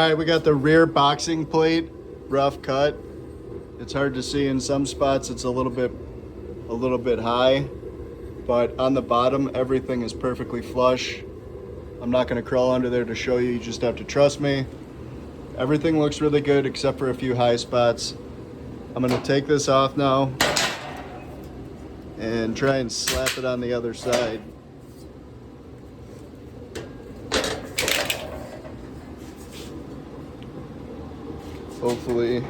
right, we got the rear boxing plate, rough cut. It's hard to see in some spots. It's a little bit high, but on the bottom, everything is perfectly flush. I'm not gonna crawl under there to show you. You just have to trust me. Everything looks really good except for a few high spots. I'm gonna take this off now and try and slap it on the other side. Hopefully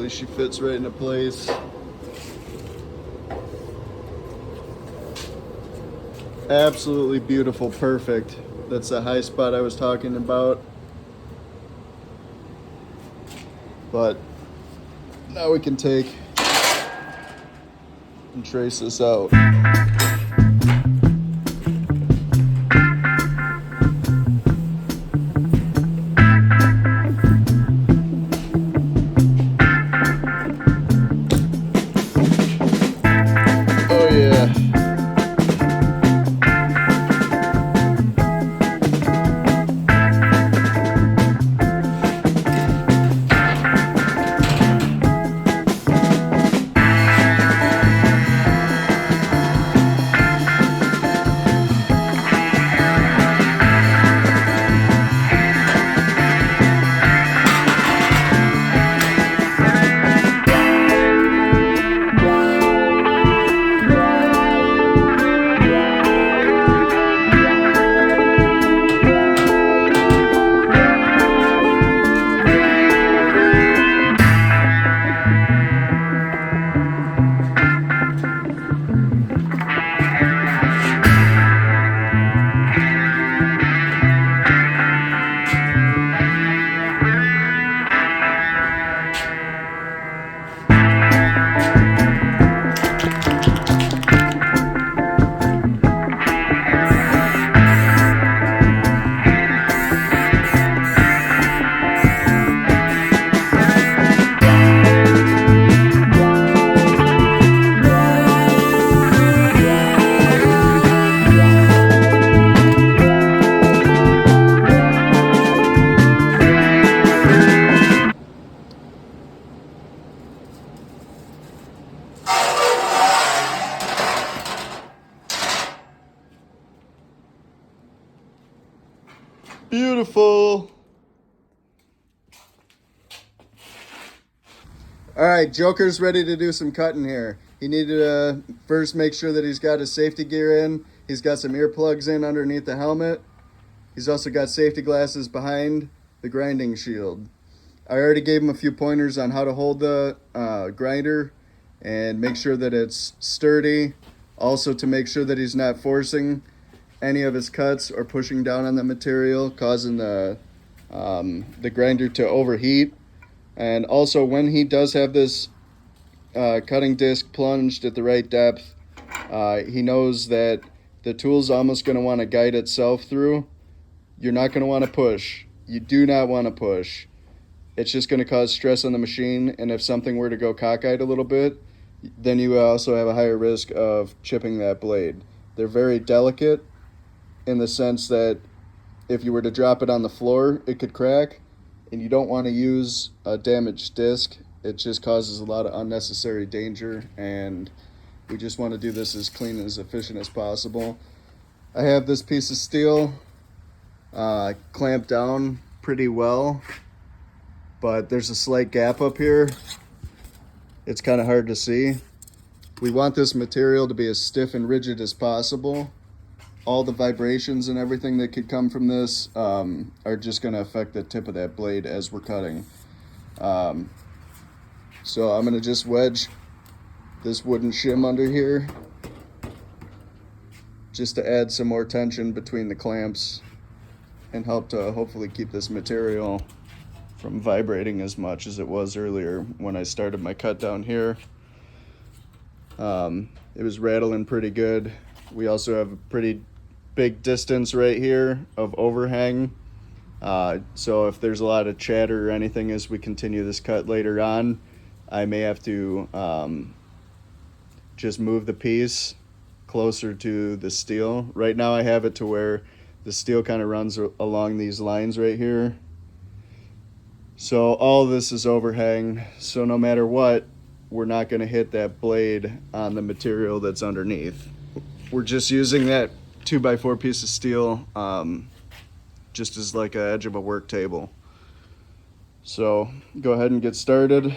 she fits right into place. Absolutely beautiful, perfect. That's the high spot I was talking about. But now we can take and trace this out. Oh yeah. Beautiful. All right, Joker's ready to do some cutting here. He needed to first make sure that he's got his safety gear in. He's got some earplugs in underneath the helmet. He's also got safety glasses behind the grinding shield. I already gave him a few pointers on how to hold the grinder and make sure that it's sturdy. Also to make sure that he's not forcing any of his cuts or pushing down on the material, causing the grinder to overheat. And also when he does have this cutting disc plunged at the right depth, he knows that the tool's almost going to want to guide itself through. You're not going to want to push. You do not want to push. It's just going to cause stress on the machine, and if something were to go cockeyed a little bit, then you also have a higher risk of chipping that blade. They're very delicate in the sense that if you were to drop it on the floor, it could crack, and you don't want to use a damaged disc. It just causes a lot of unnecessary danger, and we just want to do this as clean and as efficient as possible. I have this piece of steel clamped down pretty well, but there's a slight gap up here. It's kind of hard to see. We want this material to be as stiff and rigid as possible. All the vibrations and everything that could come from this are just going to affect the tip of that blade as we're cutting. So I'm going to just wedge this wooden shim under here just to add some more tension between the clamps and help to hopefully keep this material from vibrating as much as it was earlier when I started my cut down here. It was rattling pretty good. We also have a pretty big distance right here of overhang. So if there's a lot of chatter or anything as we continue this cut later on, I may have to just move the piece closer to the steel. Right now I have it to where The steel kind of runs along these lines right here. So all of this is overhang, so no matter what, we're not going to hit that blade on the material that's underneath. We're just using that 2x4 piece of steel just as like an edge of a work table. So go ahead and get started.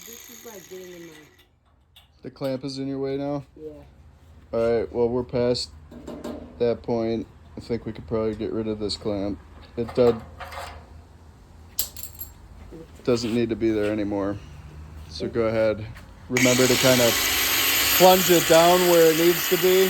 This is like getting in my... The clamp is in your way now? Yeah. Alright, well we're past that point. I think we could probably get rid of this clamp. It doesn't need to be there anymore. So go ahead. Remember to kind of plunge it down where it needs to be.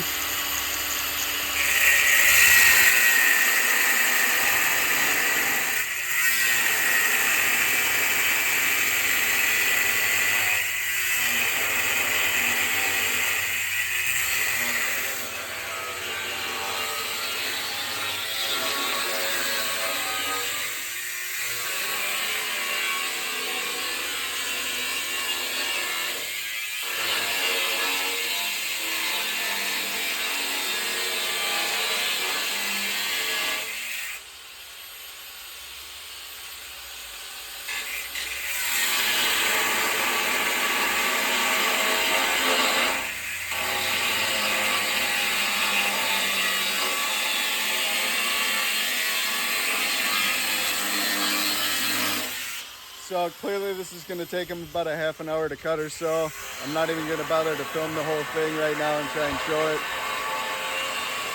So clearly this is going to take him about a half an hour to cut or so. I'm not even going to bother to film the whole thing right now and try and show it.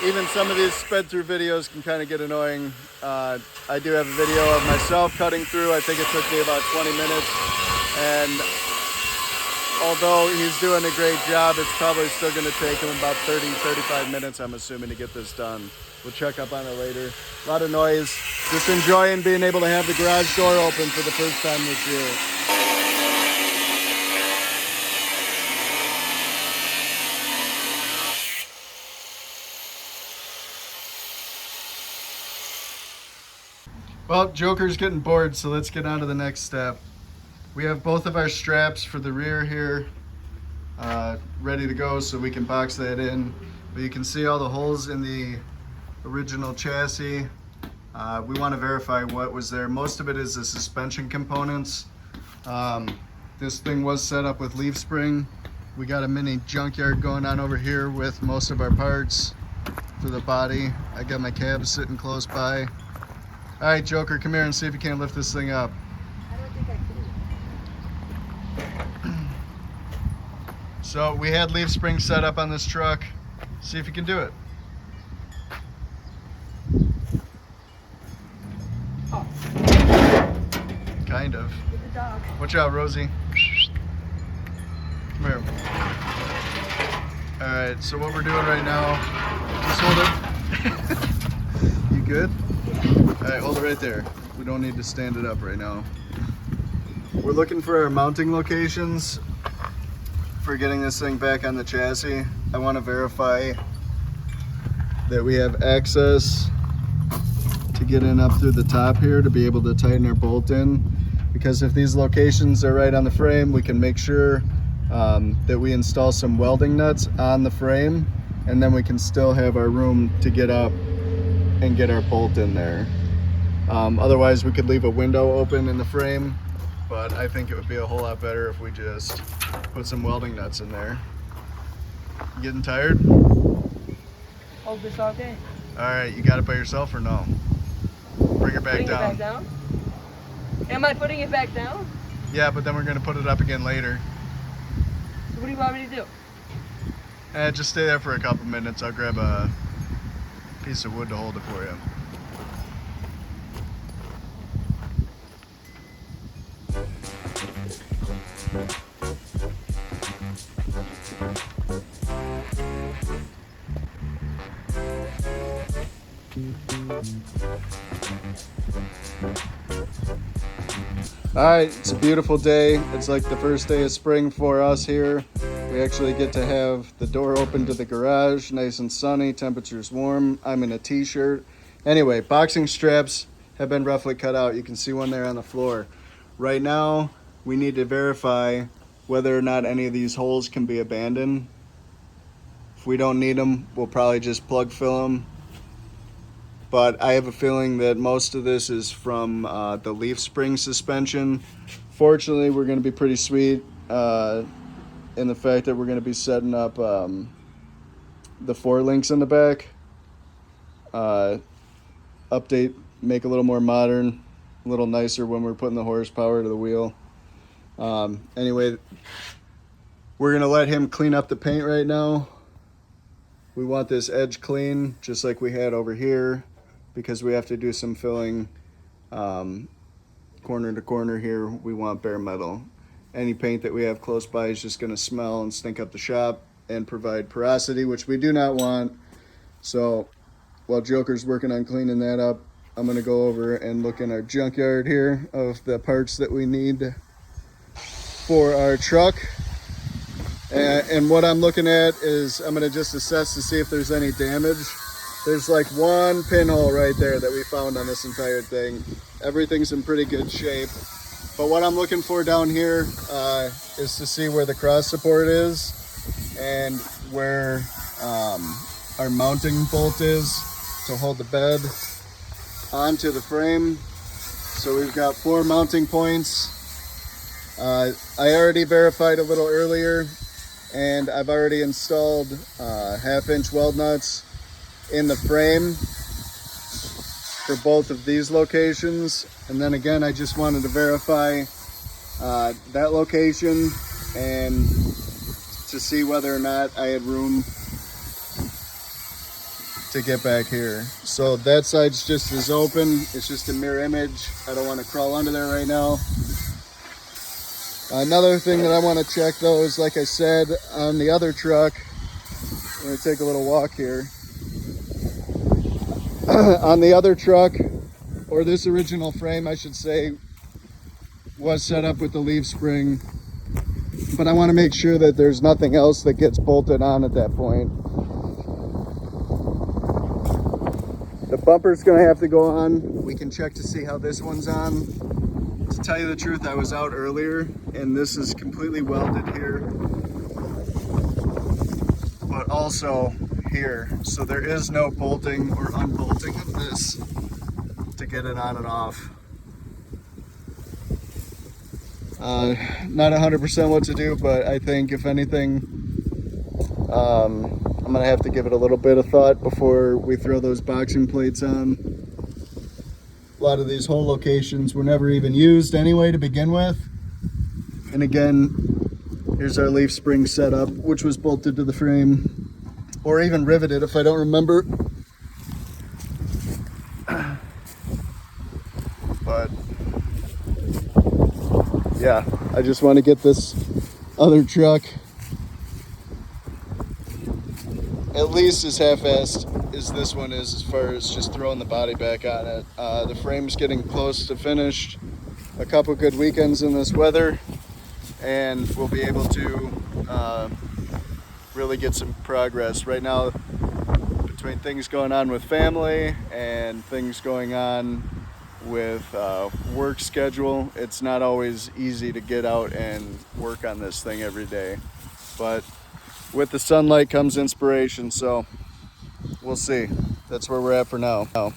Even some of these sped through videos can kind of get annoying. I do have a video of myself cutting through. I think it took me about 20 minutes. And although he's doing a great job, it's probably still going to take him about 30-35 minutes, I'm assuming, to get this done. We'll check up on it later. A lot of noise. Just enjoying being able to have the garage door open for the first time this year. Well, Joker's getting bored, so let's get on to the next step. We have both of our straps for the rear here ready to go, so we can box that in. But you can see all the holes in the original chassis. We want to verify what was there. Most of it is the suspension components. This thing was set up with leaf spring. We got a mini junkyard going on over here with most of our parts for the body. I got my cab sitting close by. All right, Joker, come here and see if you can't lift this thing up. I don't think I can. So we had leaf spring set up on this truck. See if you can do it. Oh. Kind of. With the dog. Watch out, Rosie. Come here. All right, so what we're doing right now, just hold it. You good? All right, hold it right there. We don't need to stand it up right now. We're looking for our mounting locations for getting this thing back on the chassis. I want to verify that we have access to get in up through the top here to be able to tighten our bolt in, because if these locations are right on the frame, we can make sure that we install some welding nuts on the frame, and then we can still have our room to get up and get our bolt in there. Otherwise we could leave a window open in the frame, but I think it would be a whole lot better if we just put some welding nuts in there. You getting tired? Hold this all day. All right, you got it by yourself or no? Bring it back Putting down. it back down? Am I putting it back down? Yeah, but then we're gonna put it up again later. So what do you want me to do? Just stay there for a couple minutes. I'll grab a piece of wood to hold it for you. All right, it's a beautiful day. It's like the first day of spring for us here. We actually get to have the door open to the garage, nice and sunny, temperature's warm. I'm in a t-shirt. Anyway, boxing straps have been roughly cut out. You can see one there on the floor. Right now, we need to verify whether or not any of these holes can be abandoned. If we don't need them, we'll probably just plug fill them. But I have a feeling that most of this is from the leaf spring suspension. Fortunately, we're going to be pretty sweet in the fact that we're going to be setting up the 4 links in the back. Update, make a little more modern, a little nicer when we're putting the horsepower to the wheel. Anyway, we're going to let him clean up the paint right now. We want this edge clean, just like we had over here, because we have to do some filling corner to corner here. We want bare metal. Any paint that we have close by is just going to smell and stink up the shop and provide porosity, which we do not want. So while Joker's working on cleaning that up, I'm going to go over and look in our junkyard here of the parts that we need for our truck. And what I'm looking at is I'm going to just assess to see if there's any damage. There's like one pinhole right there that we found on this entire thing. Everything's in pretty good shape. But what I'm looking for down here is to see where the cross support is and where our mounting bolt is to hold the bed onto the frame. So we've got 4 mounting points. I already verified a little earlier, and I've already installed 1/2-inch weld nuts in the frame for both of these locations. And then again, I just wanted to verify that location and to see whether or not I had room to get back here. So that side's just as open. It's just a mirror image. I don't want to crawl under there right now. Another thing that I want to check though is, like I said, on the other truck, I'm going to take a little walk here. On the other truck, or this original frame I should say, was set up with the leaf spring, but I want to make sure that there's nothing else that gets bolted on at that point. The bumper's going to have to go on. We can check to see how this one's on. To tell you the truth, I was out earlier and this is completely welded here, but also here. So there is no bolting or unbolting of this to get it on and off. Not 100% what to do, but I think if anything, I'm gonna have to give it a little bit of thought before we throw those boxing plates on. A lot of these hole locations were never even used anyway to begin with. And again, here's our leaf spring setup, which was bolted to the frame, or even riveted if I don't remember. But yeah, I just want to get this other truck at least as half-assed as this one is as far as just throwing the body back on it. The frame's getting close to finished. A couple good weekends in this weather, and we'll be able to really get some progress. Right now, between things going on with family and things going on with work schedule, it's not always easy to get out and work on this thing every day. But with the sunlight comes inspiration, so we'll see. That's where we're at for now.